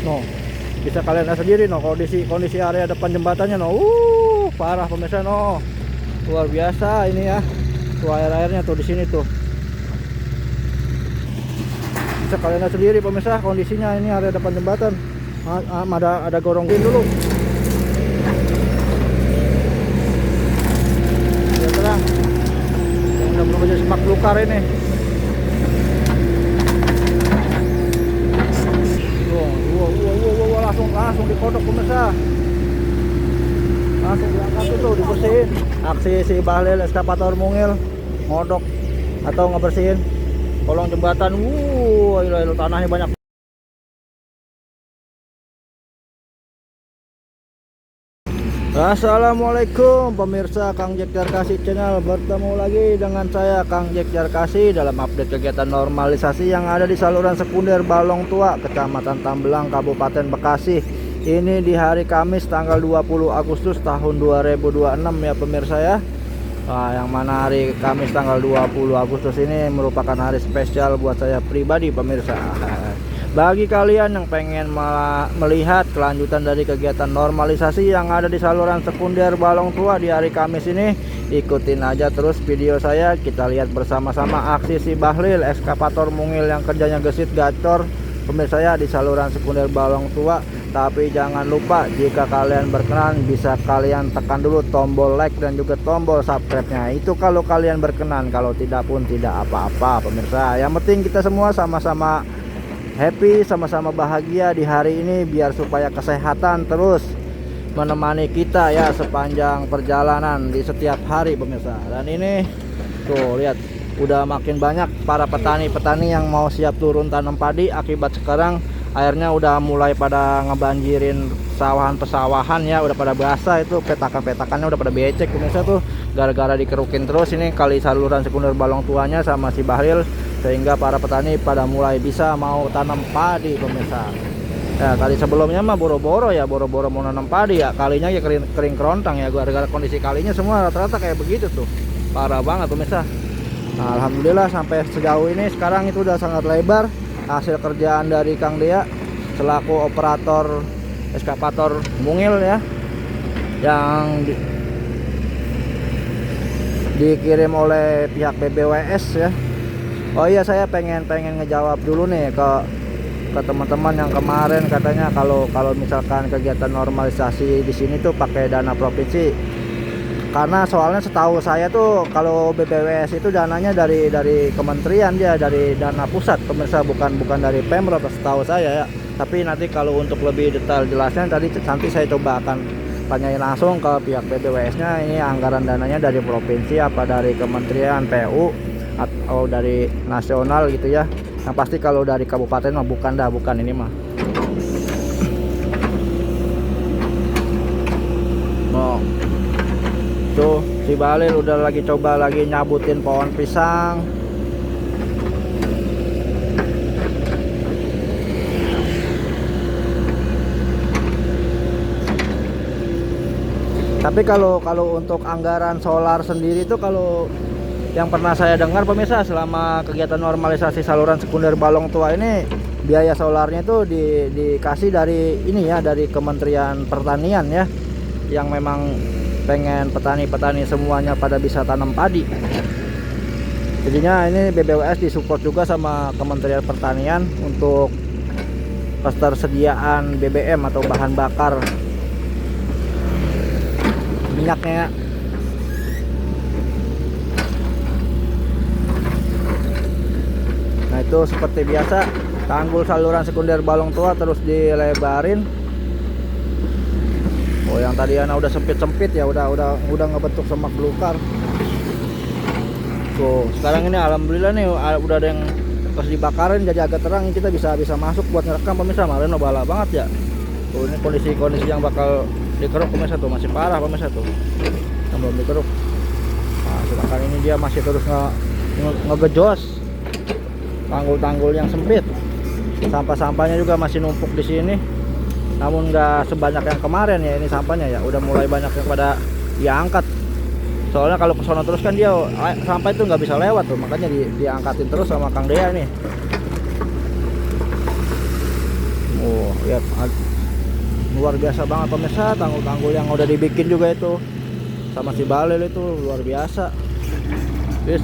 No, bisa kalian lihat sendiri no kondisi area depan jembatannya no. Parah pemirsa no. Luar biasa ini ya. Tuh airnya tuh di sini tuh. Bisa kalian lihat sendiri pemirsa kondisinya ini area depan jembatan. Ada gorongin dulu. Ya terang. Yang udah berubah jadi semak belukar ini. Langsung dikodok pemirsa. Langsung diangkat itu dibersihin. Aksi si Bahlil eskavator mungil ngodok atau ngebersihin kolong jembatan. Ilo tanahnya banyak. Assalamualaikum pemirsa Kang Jack Jarkasi channel. Bertemu lagi dengan saya Kang Jack Jarkasi dalam update kegiatan normalisasi yang ada di saluran sekunder Balong Tua, Kecamatan Tambelang, Kabupaten Bekasi. Ini di hari Kamis tanggal 20 Agustus tahun 2026 ya pemirsa ya. Nah, yang mana hari Kamis tanggal 20 Agustus ini merupakan hari spesial buat saya pribadi pemirsa. Bagi kalian yang pengen melihat kelanjutan dari kegiatan normalisasi yang ada di saluran sekunder Balong Tua di hari Kamis ini, ikutin aja terus video saya. Kita lihat bersama-sama aksi si Bahlil eskavator mungil yang kerjanya gesit gacor pemirsa ya di saluran sekunder Balong Tua. Tapi jangan lupa jika kalian berkenan bisa kalian tekan dulu tombol like dan juga tombol subscribe-nya. Itu kalau kalian berkenan, kalau tidak pun tidak apa-apa pemirsa. Yang penting kita semua sama-sama happy, sama-sama bahagia di hari ini biar supaya kesehatan terus menemani kita ya sepanjang perjalanan di setiap hari pemirsa. Dan ini tuh lihat udah makin banyak para petani-petani yang mau siap turun tanam padi akibat sekarang airnya udah mulai pada ngebanjirin pesawahan ya, udah pada basah, itu petakan-petakannya udah pada becek pemirsa tuh gara-gara dikerukin terus ini kali saluran sekunder Balong Tuanya sama si Bahlil, sehingga para petani pada mulai bisa mau tanam padi pemirsa. Ya kali sebelumnya mah boro-boro mau nanam padi ya, kalinya ya kering kerontang ya gara-gara kondisi kalinya semua rata-rata kayak begitu tuh, parah banget pemirsa. Nah, alhamdulillah sampai sejauh ini sekarang itu udah sangat lebar hasil kerjaan dari Kang Dea selaku operator eskavator mungil ya, yang dikirim oleh pihak BBWS ya. Oh iya, saya pengen ngejawab dulu nih ke teman-teman yang kemarin katanya kalau misalkan kegiatan normalisasi di sini tuh pakai dana provinsi. Karena soalnya setahu saya tuh kalau BBWS itu dananya dari kementerian, dia dari dana pusat pemirsa, bukan dari Pemprov setahu saya ya. Tapi nanti kalau untuk lebih detail jelasnya nanti saya coba akan tanyain langsung ke pihak BBWS-nya, ini anggaran dananya dari provinsi apa dari kementerian PU atau dari nasional gitu ya. Yang pasti kalau dari kabupaten mah bukan ini mah. Oh. Tuh si Bahlil udah coba lagi nyabutin pohon pisang. Tapi kalau untuk anggaran solar sendiri itu, kalau yang pernah saya dengar pemirsa selama kegiatan normalisasi saluran sekunder Balong Tua ini, biaya solarnya itu dikasih dari ini ya, dari Kementerian Pertanian ya, yang memang pengen petani-petani semuanya pada bisa tanam padi. Jadinya ini BBWS disupport juga sama Kementerian Pertanian untuk ketersediaan BBM atau bahan bakar minyaknya. Nah itu seperti biasa tanggul saluran sekunder Balong Tua terus dilebarin. Oh yang tadi udah sempit ya udah ngebentuk semak belukar. Tuh sekarang ini alhamdulillah nih udah ada yang pas dibakarin jadi agak terang, kita bisa masuk buat ngerekam pemirsa. Kemarin bala banget ya. Tuh ini kondisi yang bakal dikeruk pemirsa tuh, masih parah pemirsa tuh yang belum dikeruk. Nah sedangkan ini dia masih terus ngegejos tanggul yang sempit. Sampah-sampahnya juga masih numpuk di sini, namun nggak sebanyak yang kemarin ya. Ini sampahnya ya udah mulai banyak yang pada diangkat, soalnya kalau ke sono terus kan dia sampah itu nggak bisa lewat tuh, makanya diangkatin terus sama Kang Dea nih. Oh lihat, luar biasa banget pemirsa, tanggul-tanggul yang udah dibikin juga itu sama si Balil itu luar biasa. Yes.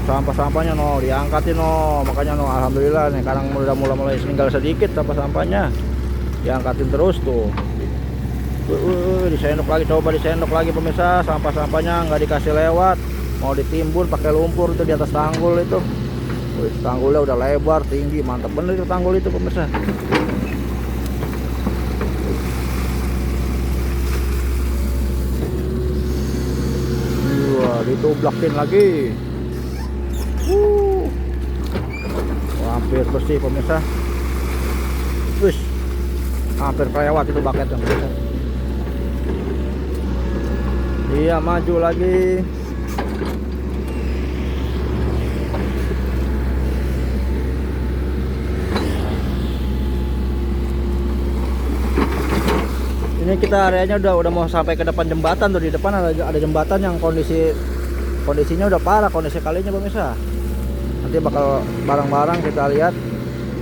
Sampah-sampahnya no diangkatin no, makanya no alhamdulillah nih sekarang udah mulai tinggal sedikit sampah-sampahnya, diangkatin terus tuh. Disendok lagi, coba disendok lagi pemirsa, sampah-sampahnya nggak dikasih lewat, mau ditimbun pakai lumpur itu di atas tanggul itu. Tanggulnya udah lebar tinggi, mantap bener itu tanggul itu pemirsa. Wah, ditublakin lagi. Hampir bersih pemirsa. Wih, hampir kelewat itu baketnya pemirsa. Iya, maju lagi. Ini kita areanya udah mau sampai ke depan jembatan tuh. Di depan ada jembatan yang kondisinya udah parah, kondisi kalinya pemirsa. Nanti bakal bareng-bareng kita lihat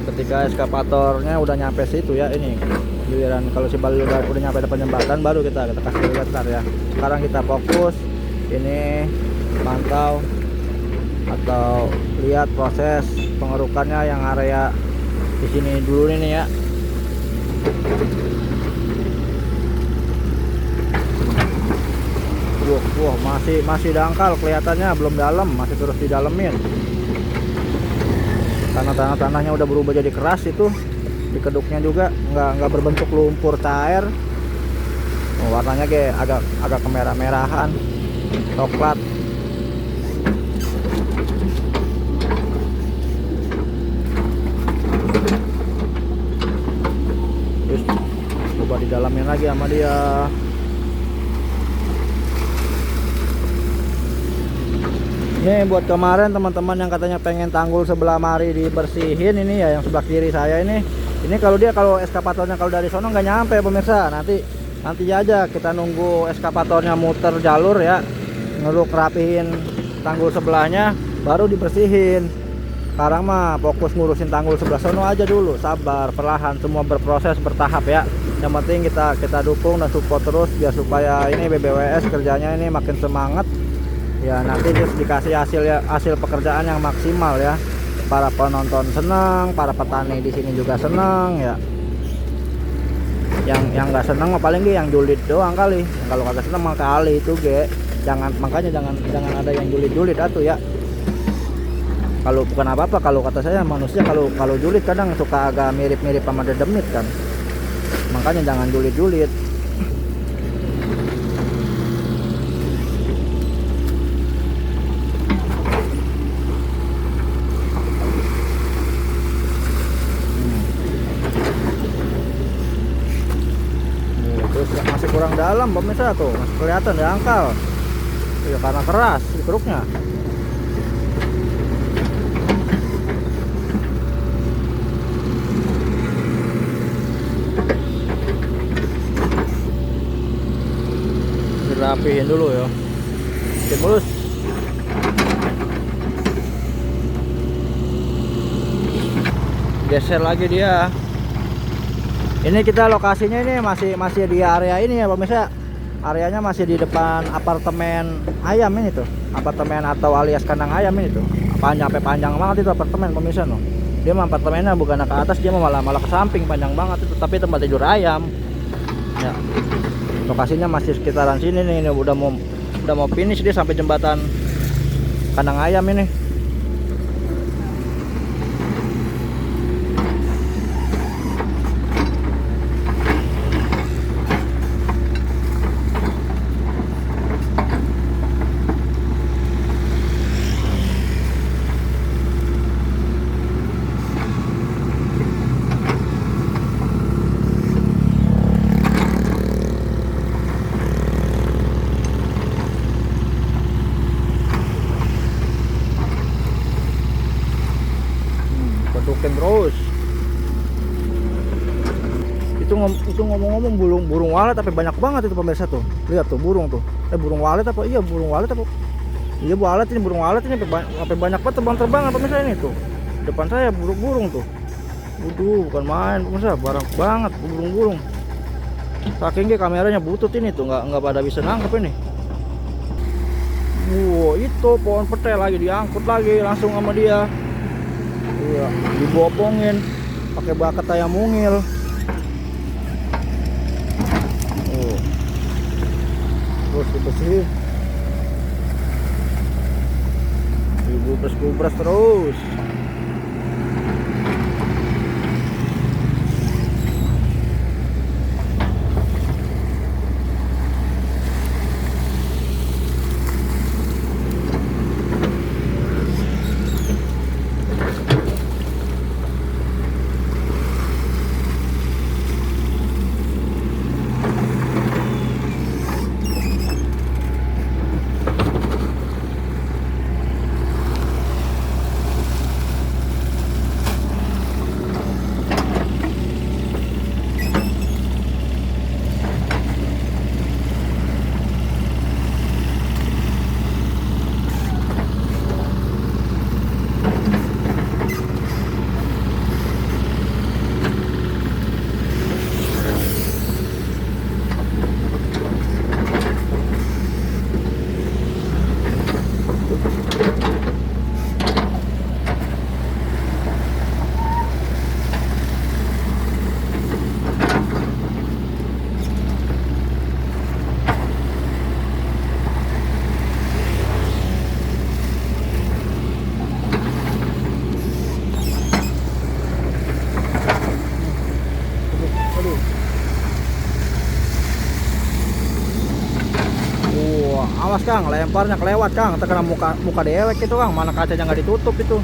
ketika eskavatornya udah nyampe situ ya. Ini giliran kalau si Balil udah nyampe depan jembatan baru kita kasih lihat ntar ya. Sekarang kita fokus ini pantau atau lihat proses pengerukannya yang area di sini dulu nih ya. Wah, masih dangkal kelihatannya, belum dalam, masih terus didalemin. Tanahnya udah berubah jadi keras itu. Dikeduknya juga nggak berbentuk lumpur cair. Warnanya agak kemerah-merahan, coklat. Terus coba didalamin lagi sama dia. Ini buat kemarin teman-teman yang katanya pengen tanggul sebelah mari dibersihin, ini ya yang sebelah kiri saya ini. Ini kalau eskavatornya kalau dari sono nggak nyampe pemirsa. Nanti aja kita nunggu eskavatornya muter jalur ya, ngeruk rapihin tanggul sebelahnya baru dibersihin. Sekarang mah fokus ngurusin tanggul sebelah sono aja dulu, sabar, perlahan, semua berproses bertahap ya. Yang penting kita dukung dan support terus biar supaya ini BBWS kerjanya ini makin semangat. Ya nanti dikasih hasil pekerjaan yang maksimal ya. Para penonton senang, para petani di sini juga senang ya. Yang nggak senang mah paling yang julid doang kali. Kalau kata senang mah kali itu makanya jangan ada yang julid atuh ya. Kalau bukan apa-apa, kalau kata saya manusia kalau julid kadang suka agak mirip-mirip sama dedemit kan. Makanya jangan julid. Masih kurang dalam pemirsa tuh, masih kelihatan dangkal ya karena keras dikeruknya. Dirapihin dulu ya, mulus. Geser lagi dia. Ini kita lokasinya ini masih di area ini ya pemirsa. Areanya masih di depan apartemen ayam ini tuh. Apartemen atau alias kandang ayam ini tuh. Panjang banget itu apartemen pemirsa no. Dia mah apartemennya bukan ke atas, dia malah ke samping, panjang banget itu, tapi tempat tidur ayam. Ya. Lokasinya masih sekitaran sini nih. Ini udah mau finish dia sampai jembatan kandang ayam ini. Bentukin terus. Itu ngomong-ngomong burung walet tapi banyak banget itu pemirsa tuh. Lihat tuh burung tuh. Burung walet apa? Iya burung walet apa? Iya burung walet ini sampai banyak banget terbang-terbangan pemirsa ini tuh. Depan saya burung tuh. Waduh, bukan main pemirsa, barang banget burung-burung. Saking kameranya butut ini tuh, nggak pada bisa nangkep ini. Wow, itu pohon pete lagi diangkut lagi langsung sama dia. Iya, dibopongin pakai bakat ayam mungil. Oh. Terus dibersihin. Digubres-gubres terus. Awas Kang, lemparnya kelewat Kang, terkena muka dewek itu Kang, mana kacanya nggak ditutup itu.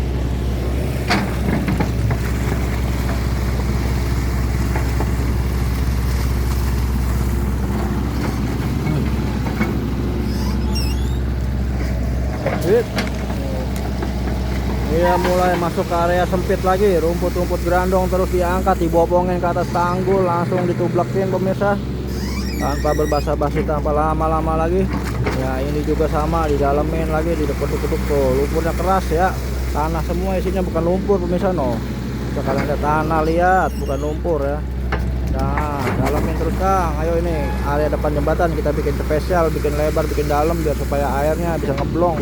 Iya, mulai masuk ke area sempit lagi, rumput-rumput gerandong terus diangkat, dibopongin ke atas tanggul, langsung ditublakin pemirsa, tanpa berbasa-basi, tanpa lama-lama lagi. Ya ini juga sama, didalemin lagi, didekut-dekut tuh, lumpurnya keras ya, tanah semua isinya, bukan lumpur pemirsa no. Sekarang ada tanah, lihat, bukan lumpur ya. Nah, dalemin terus Kang, ayo ini area depan jembatan kita bikin spesial, bikin lebar, bikin dalam biar supaya airnya bisa ngeblong.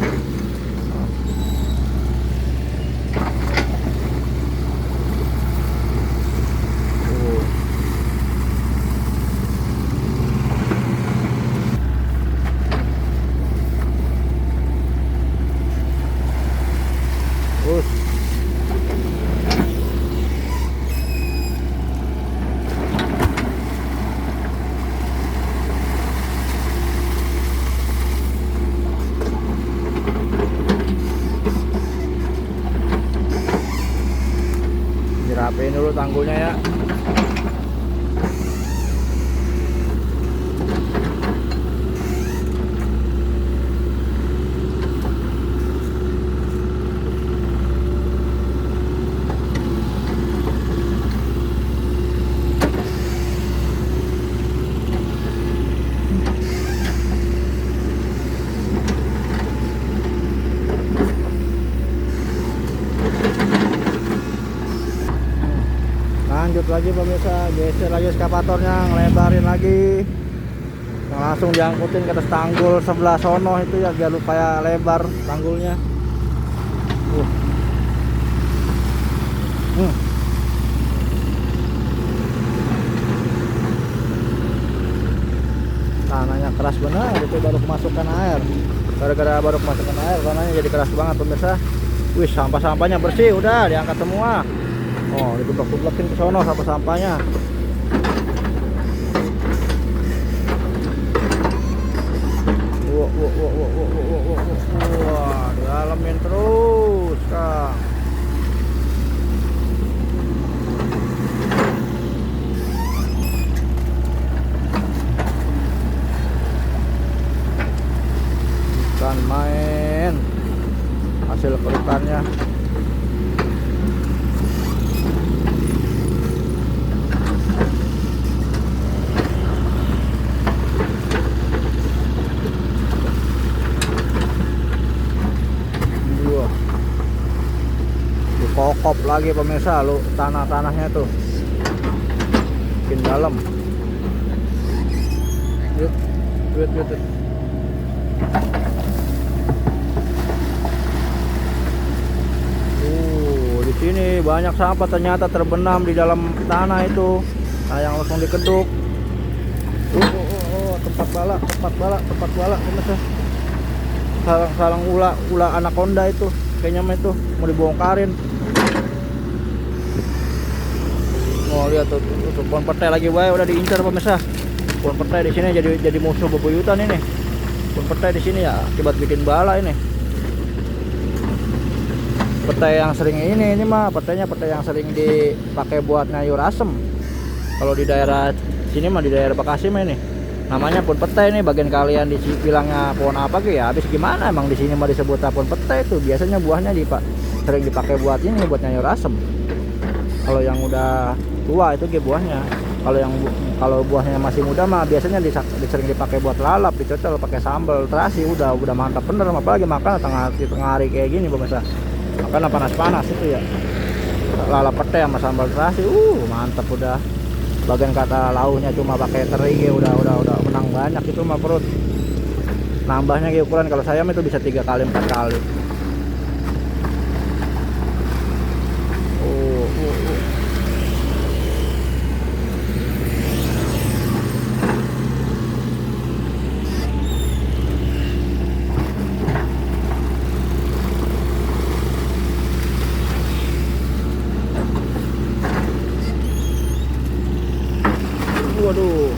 Dirapiin dulu tanggulnya ya. Lanjut lagi pemirsa, geser lagi eskavatornya, ngelebarin lagi, langsung diangkutin ke atas tanggul sebelah sono itu ya, biar supaya lebar tanggulnya. Tanahnya keras benar, itu baru kemasukan air. Gara-gara baru kemasukan air, tanahnya jadi keras banget pemirsa. Wih, sampah-sampahnya bersih, udah diangkat semua. Oh, ditublak-tublakin ke sono sampah-sampahnya. Wah, dialamin terus Kang. Bukan main hasil kerukannya. lagi pemirsa, lu tanah-tanahnya tuh makin dalam. Yuk. Di sini banyak sampah ternyata terbenam di dalam tanah itu. Nah, yang langsung dikeduk. Tempat balak pemirsa. Sarang ula anaconda itu, kayaknya mah itu mau dibongkarin. Oh, lihat tuh pohon petai lagi udah diincar pemirsa. Pohon petai di sini jadi musuh bebuyutan ini. Pohon petai di sini ya akibat bikin bala ini. Petai yang sering ini mah petai yang sering dipakai buat ngayur asem. Kalau di daerah sini mah, di daerah Bekasi mah ini namanya pohon petai nih. Bagian kalian bilangnya pohon apa gitu ya, habis gimana, emang di sini mah disebut pohon petai itu. Biasanya buahnya sering dipakai buat ini, buat nyayur asem. Kalau yang udah tua itu buahnya. Kalau buahnya masih muda mah biasanya sering dipakai buat lalap, dicocol pakai sambal terasi, udah mantap bener. Apalagi makan tengah hari kayak gini pemirsa, makan panas itu ya, lalap petai sama sambal terasi, mantap udah. Bagian kata launya cuma pakai teri udah menang banyak itu mah perut. Nambahnya ukuran kalau saya itu bisa 3 kali 4 kali. Waduh,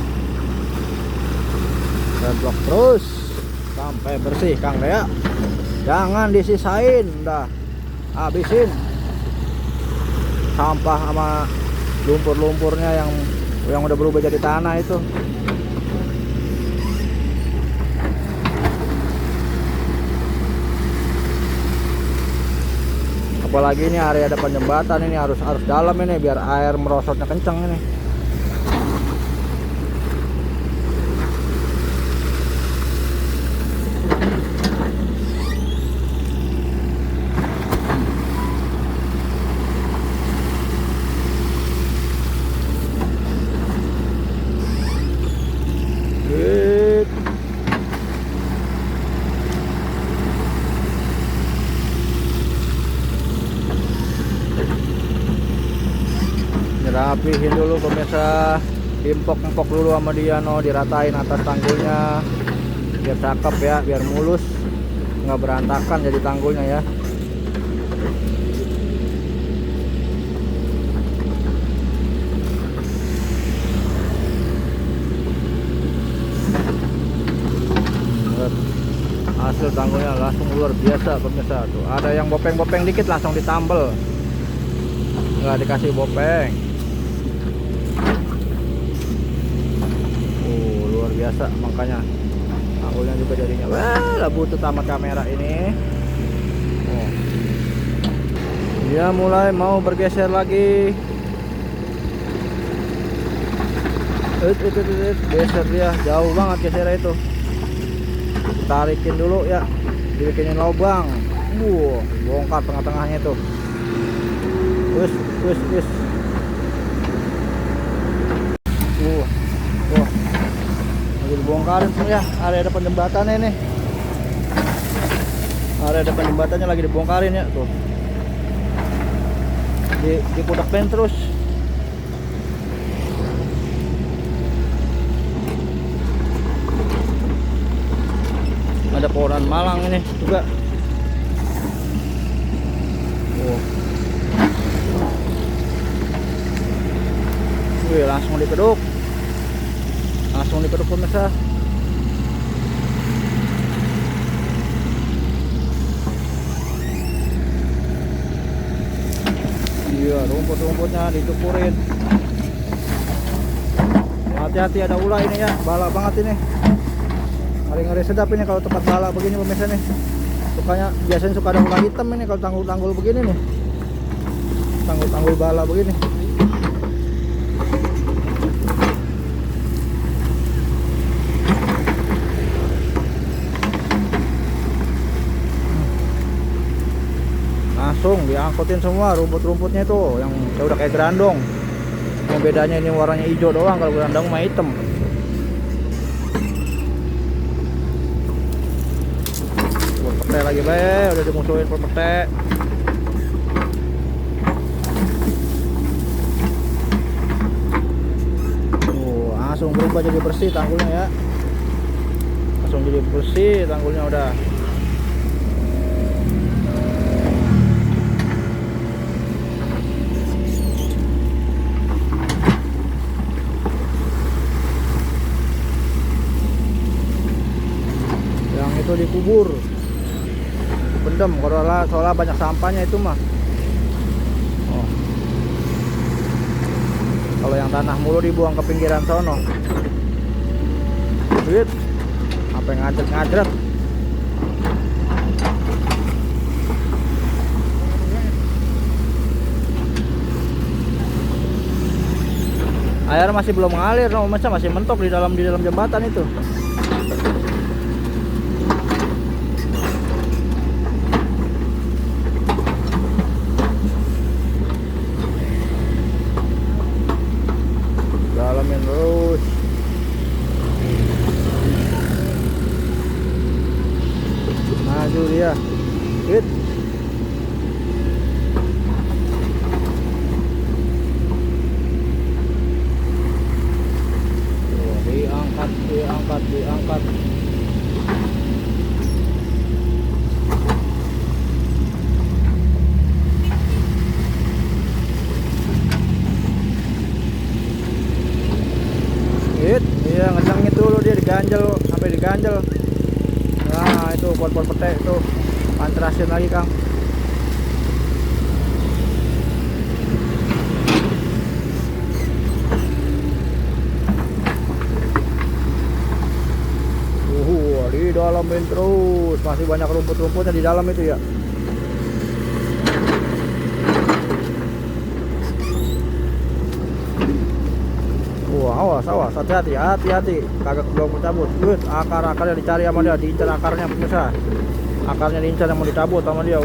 blok terus sampai bersih Kang Rea, jangan disisain, udah habisin sampah sama lumpur-lumpurnya yang udah berubah jadi tanah itu. Apalagi ini area depan jembatan ini harus dalam ini biar air merosotnya kenceng ini. Rapihin dulu pemirsa, diempok-empok dulu sama dia, diratain atas tanggulnya biar cakep ya, biar mulus, nggak berantakan jadi tanggulnya ya. Hasil tanggulnya langsung luar biasa pemirsa tuh. Ada yang bopeng-bopeng dikit langsung ditambel, nggak dikasih bopeng. Luar biasa, makanya tanggulnya juga jadinya wah butuh tamat kamera ini. Dia mulai mau bergeser lagi. Geser dia jauh banget, geser itu. Tarikin dulu ya, dibikinin lubang. Bongkar tengah-tengahnya tuh. Wis. Lagi dibongkarin tuh ya, area depan jembatannya ini. Area depan jembatannya lagi dibongkarin ya tuh. Di kudak-pen terus. Ada pohonan malang ini juga. Langsung dikeduk pemirsa. Iya, rumput-rumputnya dicukurin. Hati-hati ada ular ini ya, bala banget ini. Ngeri-ngeri sedap ini kalau tempat bala begini pemirsa nih. Biasanya suka ada ular hitam ini kalau tanggul-tanggul begini nih. Tanggul-tanggul bala begini. Langsung diangkutin semua rumput-rumputnya itu yang udah kayak gerandong. Yang bedanya ini warnanya hijau doang, kalau gerandong mah hitam. Pete lagi udah dimusuhin pete. Langsung berubah jadi bersih tanggulnya ya. Langsung jadi bersih tanggulnya udah. Yang itu dikubur, dipendem, soalnya banyak sampahnya itu mah. Oh. Kalau yang tanah mulu dibuang ke pinggiran sono. Duit apa yang ngajret-ngajret. Air masih belum ngalir, no, masih mentok di dalam jembatan itu. Dalamin terus. Maju dia. Hit. Diangkat. Hit, iya ngecengin dulu dia diganjel sampai diganjel. Nah, itu pot-pot pete itu. Pantrasin lagi, Kang. Di dalamin terus, masih banyak rumput-rumputnya di dalam itu ya. Wah, awas, hati-hati, kagak belum cabut. Akar-akarnya dicari sama dia, diincar akarnya pemirsa. Akarnya diincar yang mau dicabut sama dia.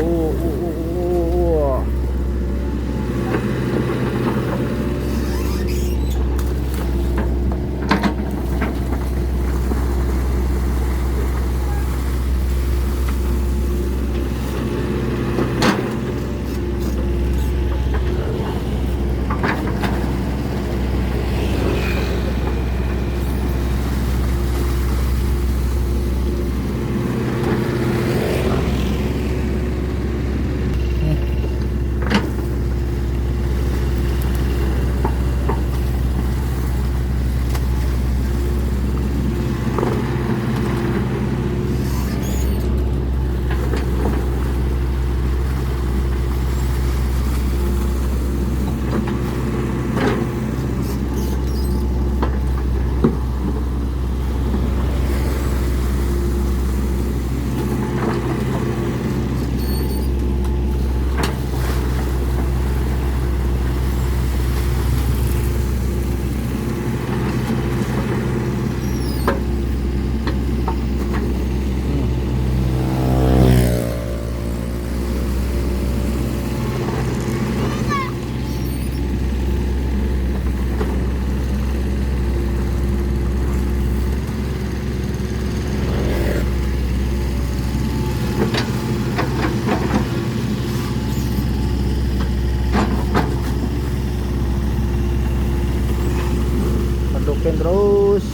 Adukin terus.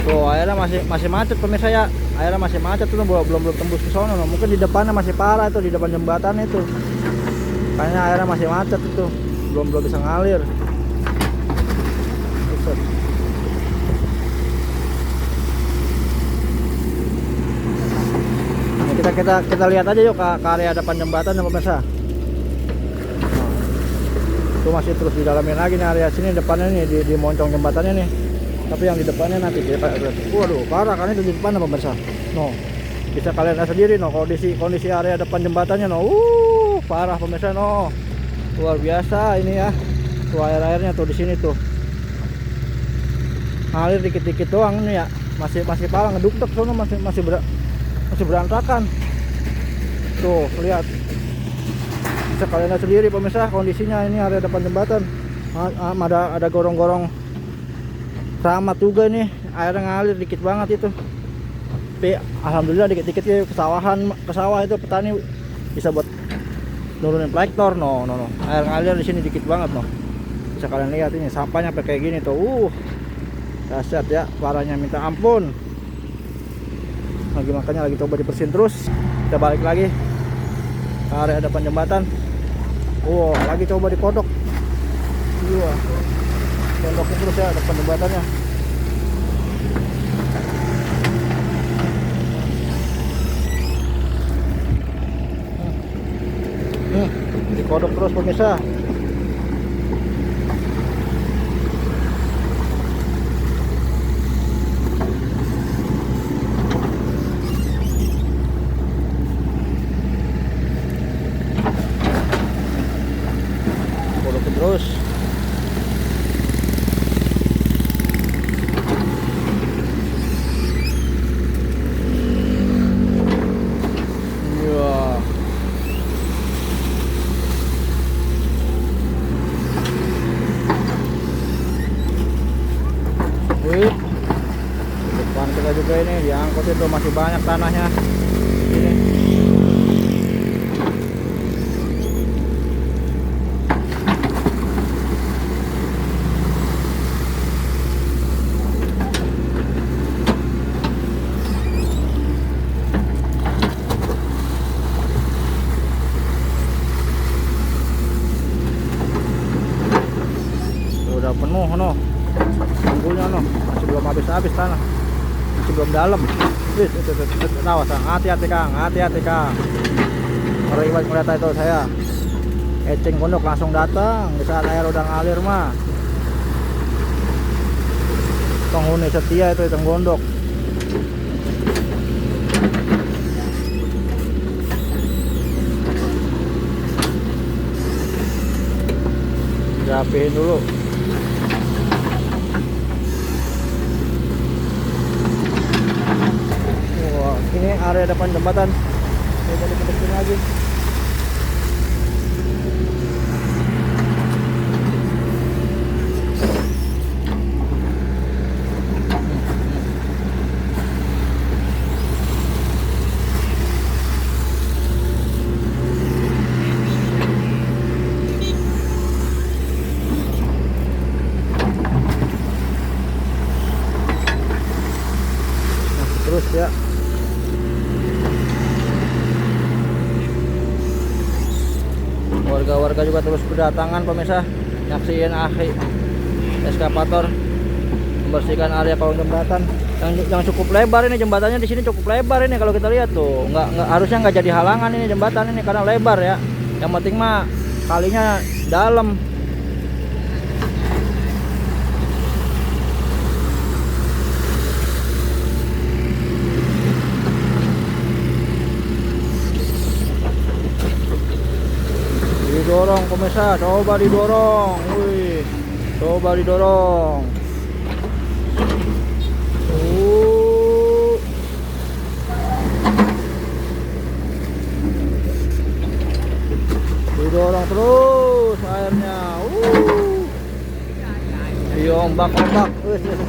Tuh airnya masih macet pemirsa ya. Airnya masih macet tuh, belum tembus ke sono. Mungkin di depannya masih parah itu, di depan jembatan itu. Kayaknya airnya masih macet itu, belum bisa ngalir. Buset. Nah, kita lihat aja yuk ke area depan jembatan ya pemirsa. Nah, itu masih terus didalamin lagi nih area sini depannya nih, di moncong jembatannya nih. Tapi yang di depannya nanti waduh parah kan itu di depan pemirsa. No, bisa kalian lihat sendiri no kondisi area depan jembatannya no. Parah pemirsa no. Luar biasa ini ya. Tuh airnya tuh di sini tuh. Ngalir dikit-dikit doang nih ya. masih parah ngeduktek sono, masih berantakan. Tuh lihat, bisa kalian lihat sendiri pemirsa kondisinya. Ini area depan jembatan. Ada gorong-gorong keramat juga nih, air ngalir dikit banget itu. Tapi alhamdulillah dikit-dikit ya ke sawah itu petani bisa buat nurunin plektor. No. Air ngalir di sini dikit banget no. Bisa kalian lihat ini sampahnya kayak gini tuh. Dahsyat ya, parahnya minta ampun. Makanya lagi coba dibersihin terus. Kita balik lagi ke area depan jembatan. Lagi coba dikodok. Iya. Kodokin terus ya depan jembatannya. Dikodok terus pemirsa. Kodokin terus. Depan kita juga ini diangkut itu masih banyak tanahnya. Ini. Udah penuh no. Tanggulnya no, masih belum habis tanah, masih belum dalam. Awas, hati-hati Kang, ngeri banget ngeliat itu saya. Eceng Gondok langsung datang di saat air udah ngalir mah. Penghuni setia itu Eceng Gondok. Rapihin dulu. Ini area depan jembatan. Coba deketin lagi. Terus ya. Warga-warga juga terus berdatangan pemirsa, nyaksiin eskavator membersihkan area kolong jembatan yang cukup lebar. Ini jembatannya di sini cukup lebar ini, kalau kita lihat tuh nggak harusnya nggak jadi halangan ini jembatan ini karena lebar ya. Yang penting mah kalinya dalam. Didorong pemirsa, coba didorong. Wih, coba didorong. Didorong terus airnya. Iya, ombak.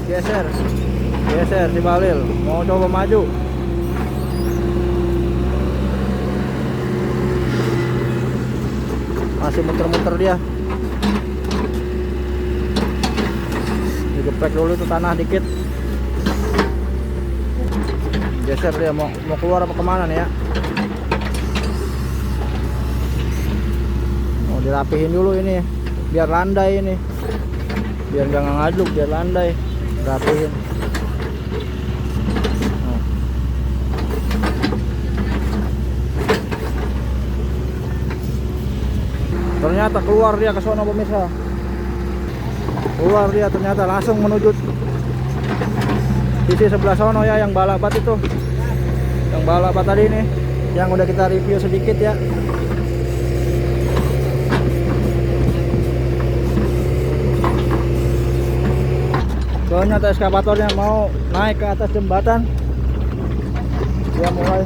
Geser si Balil. Mau coba maju. Masih muter-muter dia. Digeprek dulu itu tanah dikit. Geser dia, mau keluar apa kemana nih ya? Mau dirapihin dulu ini, biar landai ini. Biar nggak ngaduk, biar landai. Rapihin. Ternyata keluar dia ke sono pemirsa. Keluar dia ternyata langsung menuju sisi sebelah sono ya, yang balabat itu. Yang balabat tadi nih, yang udah kita review sedikit ya. Ternyata eskavatornya mau naik ke atas jembatan. Dia mulai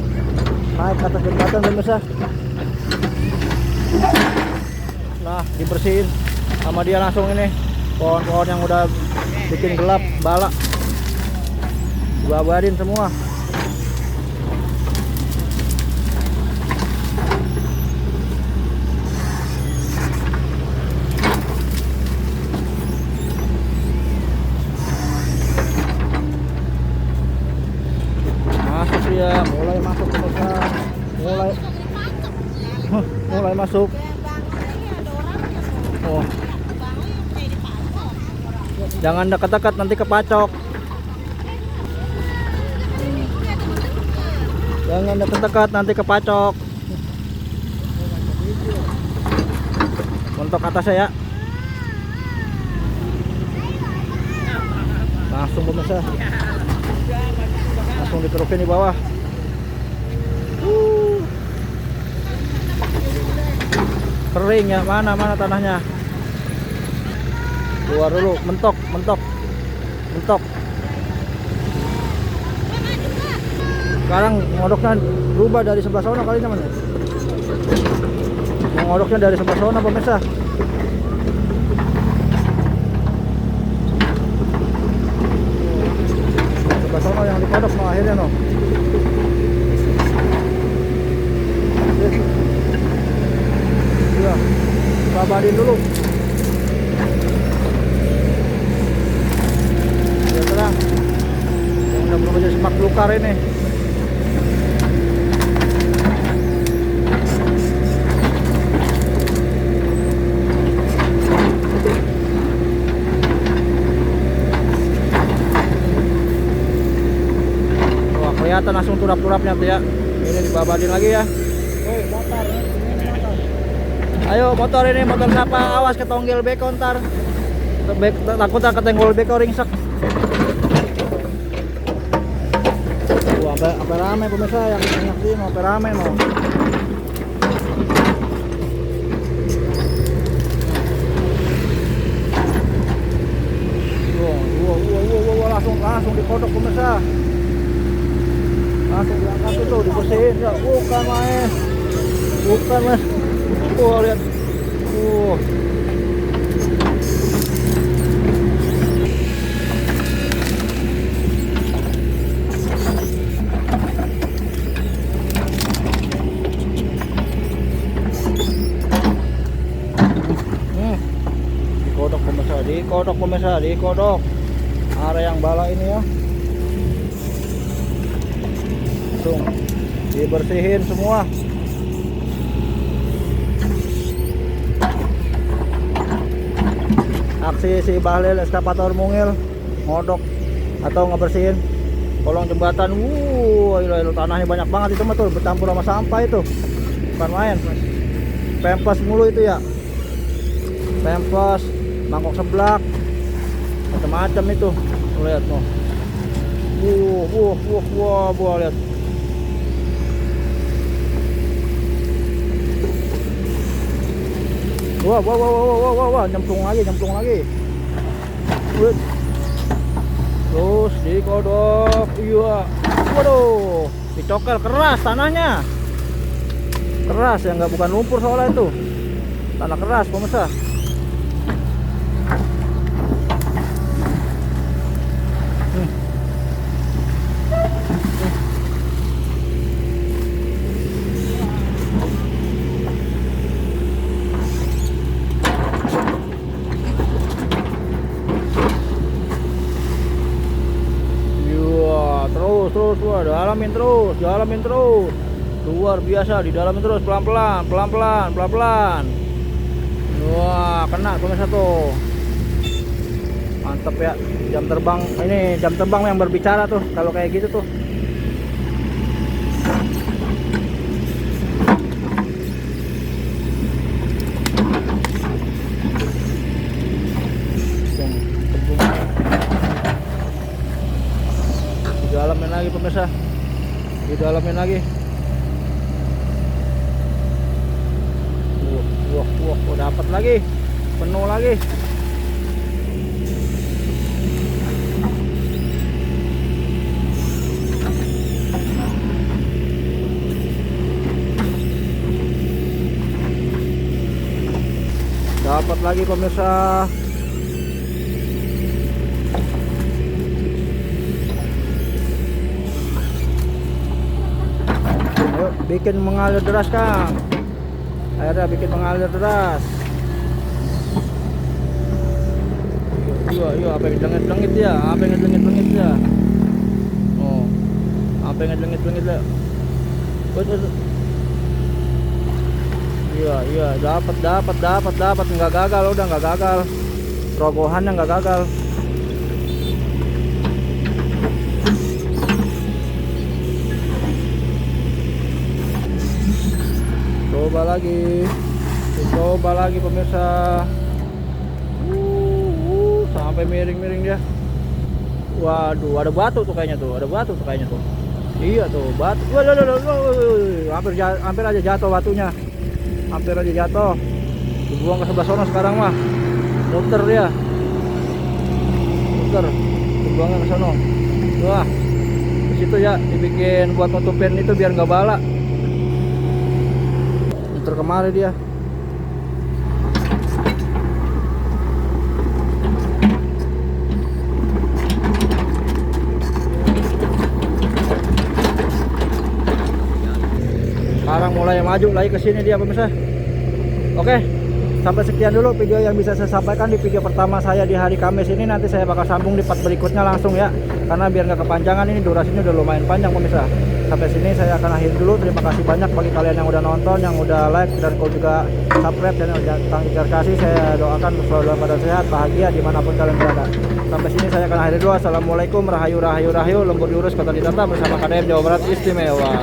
naik ke atas jembatan pemirsa. Nah, dibersihin sama dia langsung ini pohon-pohon yang udah bikin gelap bala. Dibabarin semua. Masuk dia, mulai masuk pemirsa. Mulai masuk. Oh. Jangan dekat-dekat nanti kepacok. Jangan dekat-dekat nanti kepacok. Mentok atasnya ya. Langsung pemirsa. Langsung diterukin di bawah. Kering ya, mana tanahnya. Keluar dulu, mentok. Sekarang ngodoknya berubah dari sebelah sana kali teman. Ngodoknya dari sebelah sana pemirsa. Sebelah sana yang dikodok no akhirnya no. Iya, babarin dulu. Ya terang. Yang udah berubah jadi semak belukar ini. Wah, kelihatan langsung turap-turapnya tuh ya. Ini dibabarin lagi ya. Ayo motor ini, motor siapa? Awas ketonggel beko ntar. Takut ketenggol beko ringsek. Sampai rame pemirsa yang nyaksiin, sampai rame no. Langsung dikodok pemirsa. Langsung diangkat itu, dibersihin ya. Bukan main. Lihat. Dikodok. Area yang bala ini ya. Langsung dibersihin semua. Aksi si Bahlil eskavator mungil ngodok atau ngebersihin kolong jembatan. Tanahnya banyak banget itu mah tuh, bercampur sama sampah itu. Bukan main. Pempes mulu itu ya. Pempes, mangkok seblak, macam-macam itu. Lihat noh. Lihat. Wah, nyemplung lagi. Terus dikodok. Iya. Waduh, dicokel keras tanahnya. Keras ya, nggak bukan lumpur soalnya itu. Tanah keras pemirsa. Terus dalamin terus. Luar biasa, didalamin terus pelan-pelan. Wah, kena pemirsa tuh. Mantep ya. Jam terbang yang berbicara tuh kalau kayak gitu tuh. Didalamin lagi pemirsa. Wah, dapat lagi. Penuh lagi. Dapat lagi pemirsa. Ayo bikin mengalir deras Kang. Airnya bikin mengalir deras. Iya, apa yang lengit-lengit ya? Apa yang lengit-lengit ya? Oh, apa yang lengit-lengit ya? Betul. Iya, dapat, nggak gagal, udah nggak gagal. Rogohannya nggak gagal. Coba lagi pemirsa. Sampai miring-miring dia. Waduh, ada batu tuh kayaknya tuh. Iya tuh, batu. Hampir aja jatuh batunya. Hampir aja jatuh. Dibuang ke sebelah sana sekarang mah. Muter dia. Dibuangnya ke sana. Wah. Di situ ya dibikin buat nutupin itu biar nggak bala. Muter kemari dia. Sekarang mulai maju lagi ke sini dia pemirsa. Oke, sampai sekian dulu video yang bisa saya sampaikan di video pertama saya di hari Kamis ini. Nanti saya bakal sambung di part berikutnya langsung ya, karena biar nggak kepanjangan. Ini durasinya udah lumayan panjang pemirsa. Sampai sini saya akan akhiri dulu. Terima kasih banyak bagi kalian yang udah nonton, yang udah like, dan kalau juga subscribe channel Kang Jekyar Kasih. Saya doakan selalu dalam keadaan sehat, bahagia dimanapun kalian berada. Sampai sini saya akan akhiri dulu. Assalamualaikum, rahayu, lembur diurus, kota ditata, bersama KDM Jawa Barat Istimewa.